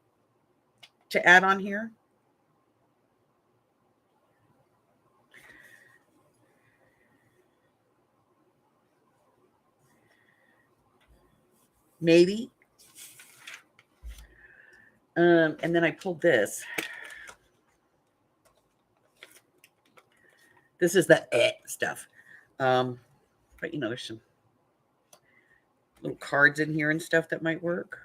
to add on here. Maybe. And then I pulled this. This is the stuff. But, you know, there's some little cards in here and stuff that might work.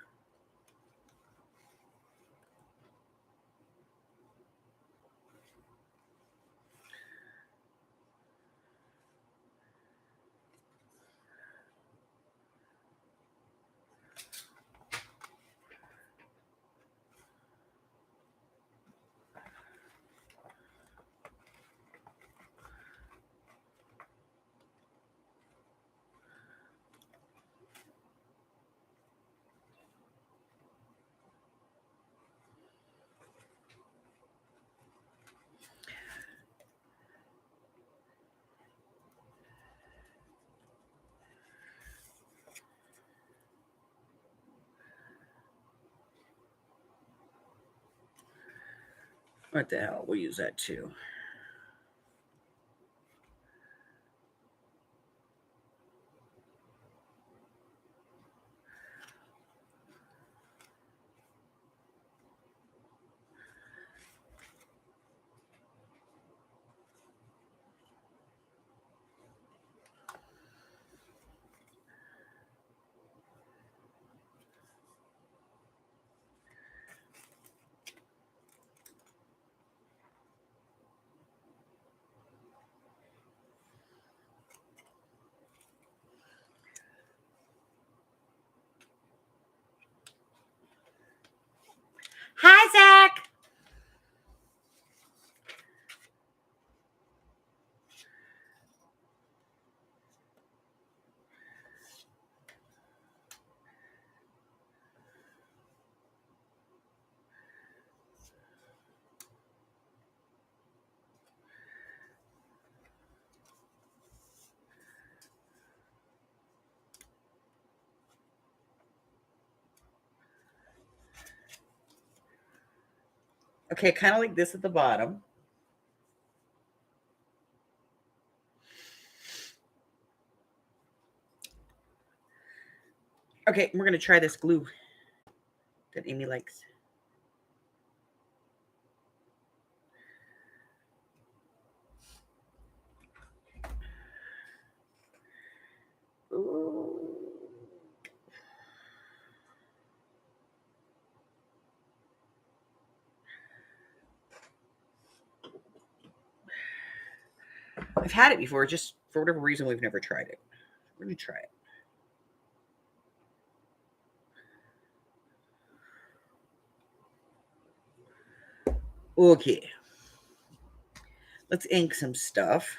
What the hell? We'll use that too. Hi, Zach. Okay, kind of like this at the bottom. Okay, we're going to try this glue that Amy likes. Ooh. I've had it before, just for whatever reason, we've never tried it. We're going to try it. Okay. Let's ink some stuff.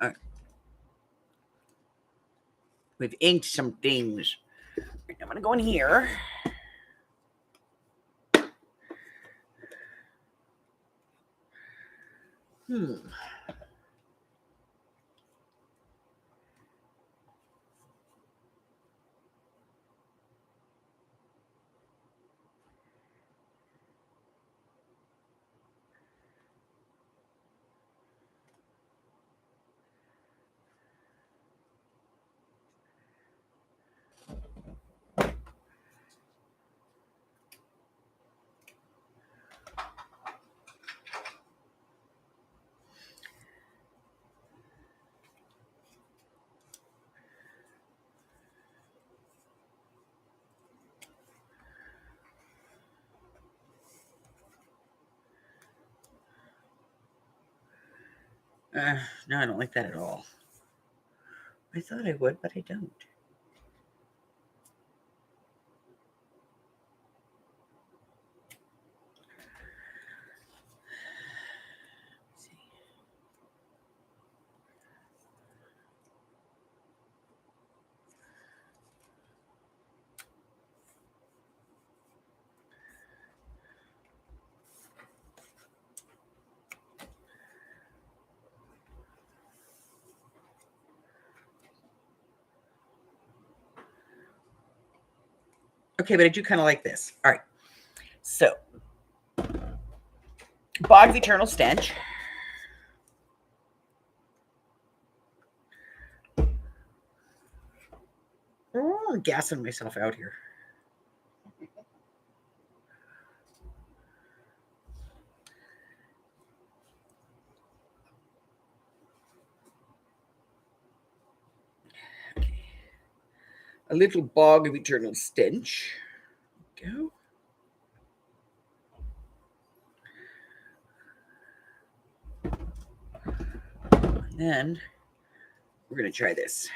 All right. We've inked some things. I'm going to go in here. No, I don't like that at all. I thought I would, but I don't. Okay, but I do kind of like this. All right. So, Bog of Eternal Stench. Oh, I'm gassing myself out here. Okay. A little Bog of Eternal Stench. Go. And then we're going to try this.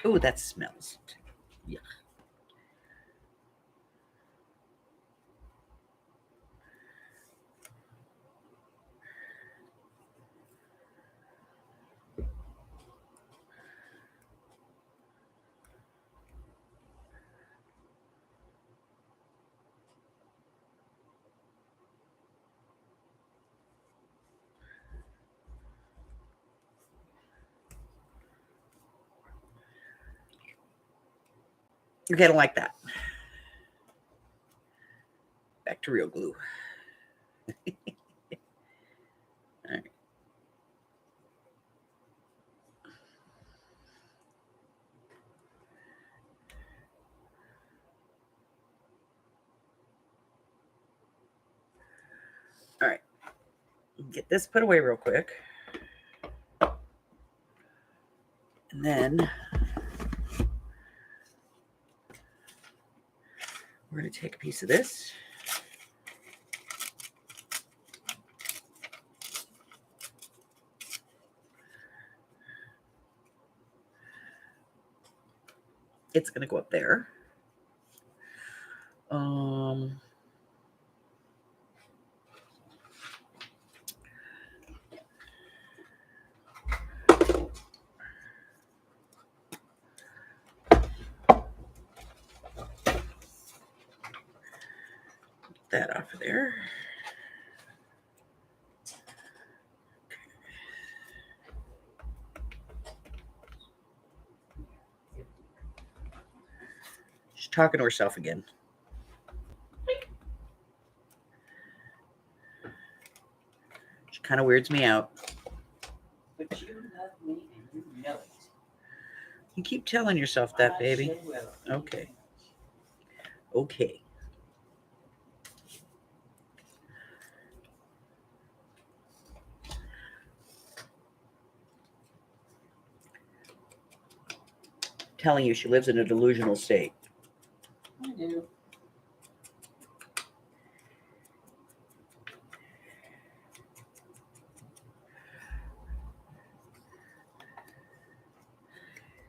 Oh, that smells. Yeah. Okay, I don't like that. Back to real glue. All right. All right. Get this put away real quick. And then we're going to take a piece of this. It's going to go up there. That off of there. She's talking to herself again. She kind of weirds me out. But you love me and you know it. You keep telling yourself that, baby. I sure will. Okay. Okay. telling you, she lives in a delusional state. I do.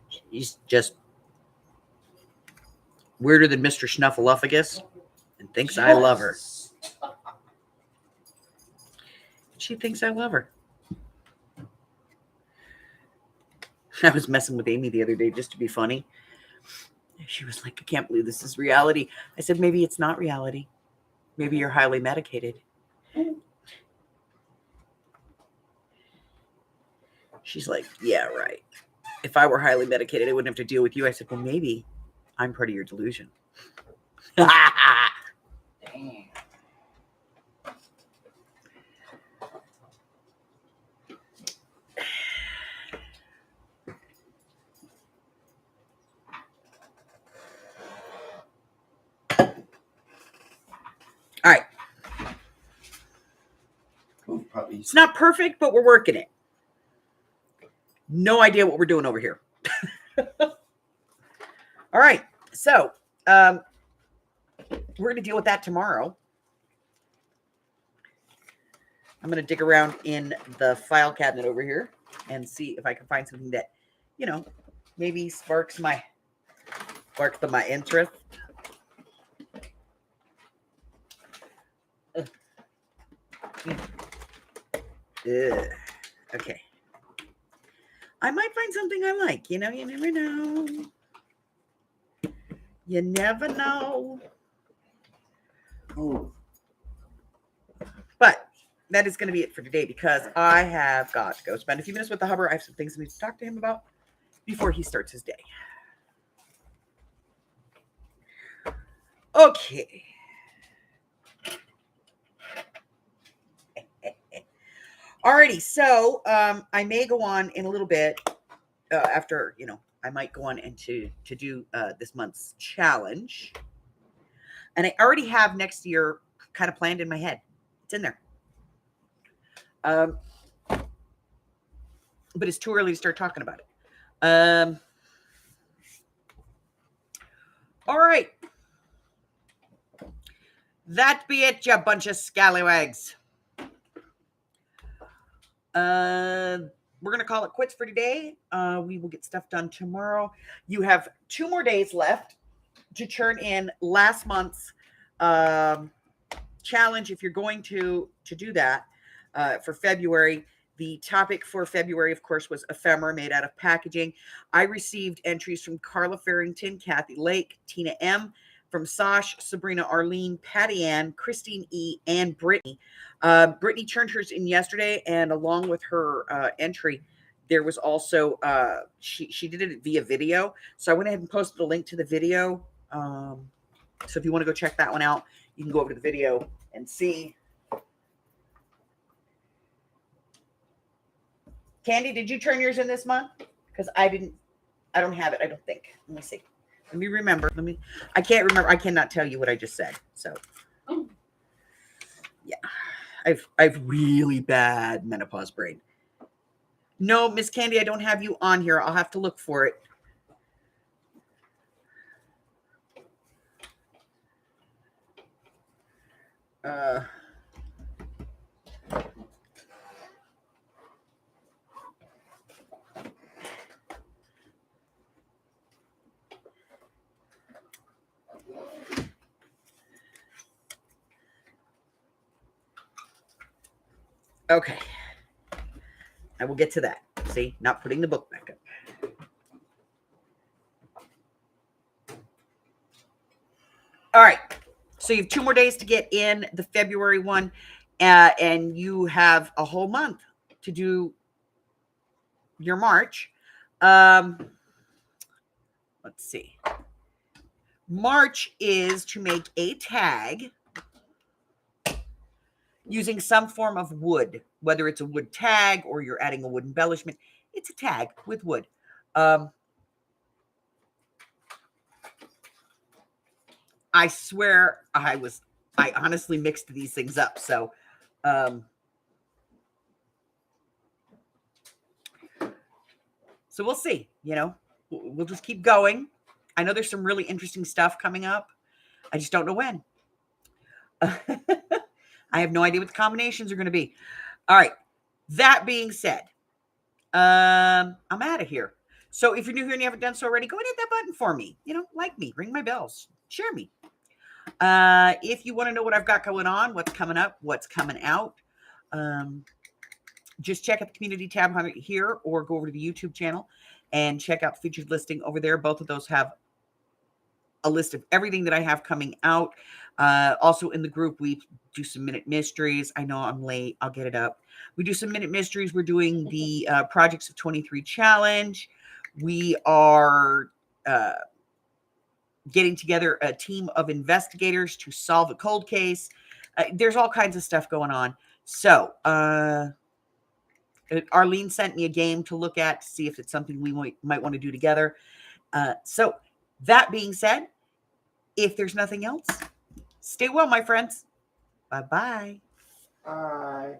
She's just weirder than Mr. Snuffleupagus and thinks I love her. She thinks I love her. I was messing with Amy the other day just to be funny. She was like, I can't believe this is reality. I said, maybe it's not reality. Maybe you're highly medicated. She's like, yeah, right. If I were highly medicated, I wouldn't have to deal with you. I said, well, maybe I'm part of your delusion. Damn. All right. Oh, puppies. It's not perfect, but we're working it. No idea what we're doing over here. All right. So we're going to deal with that tomorrow. I'm going to dig around in the file cabinet over here and see if I can find something that, you know, maybe sparks my interest. Okay. I might find something I like. You know, you never know. You never know. Oh, But that is going to be it for today because I have got to go spend a few minutes with the Hubber. I have some things I need to talk to him about before he starts his day. Okay. Alrighty, so I may go on in a little bit after, you know, I might go on and to do this month's challenge. And I already have next year kind of planned in my head. It's in there. But it's too early to start talking about it. All right. That be it, you bunch of scallywags. We're going to call it quits for today. We will get stuff done tomorrow. You have 2 more days left to turn in last month's challenge. If you're going to do that for February, the topic for February, of course, was ephemera made out of packaging. I received entries from Carla Farrington, Kathy Lake, Tina M., from Sash, Sabrina, Arlene, Patty Ann, Christine E., and Brittany. Brittany turned hers in yesterday, and along with her entry, there was also, she did it via video. So I went ahead and posted a link to the video. So if you want to go check that one out, you can go over to the video and see. Candy, did you turn yours in this month? Because I don't have it, I don't think. Let me see. Let me remember. I can't remember. I cannot tell you what I just said. So, yeah, I've really bad menopause brain. No, Miss Candy, I don't have you on here. I'll have to look for it. Okay. I will get to that. See, not putting the book back up. All right. So you have 2 more days to get in the February one, and you have a whole month to do your March. Let's see. March is to make a tag using some form of wood, whether it's a wood tag or you're adding a wood embellishment. It's a tag with wood. I swear I honestly mixed these things up. So, so we'll see, we'll just keep going. I know there's some really interesting stuff coming up. I just don't know when. I have no idea what the combinations are going to be. All right. That being said, I'm out of here. So if you're new here and you haven't done so already, go and hit that button for me. Like me, ring my bells, share me. If you want to know what I've got going on, what's coming up, what's coming out, just check out the community tab here or go over to the YouTube channel and check out the featured listing over there. Both of those have a list of everything that I have coming out. Also in the group, we do some minute mysteries. I know I'm late. I'll get it up. We do some minute mysteries. We're doing the Projects of 23 challenge. We are getting together a team of investigators to solve a cold case. There's all kinds of stuff going on. So Arlene sent me a game to look at to see if it's something we might want to do together. So that being said, if there's nothing else, stay well, my friends. Bye-bye. Bye.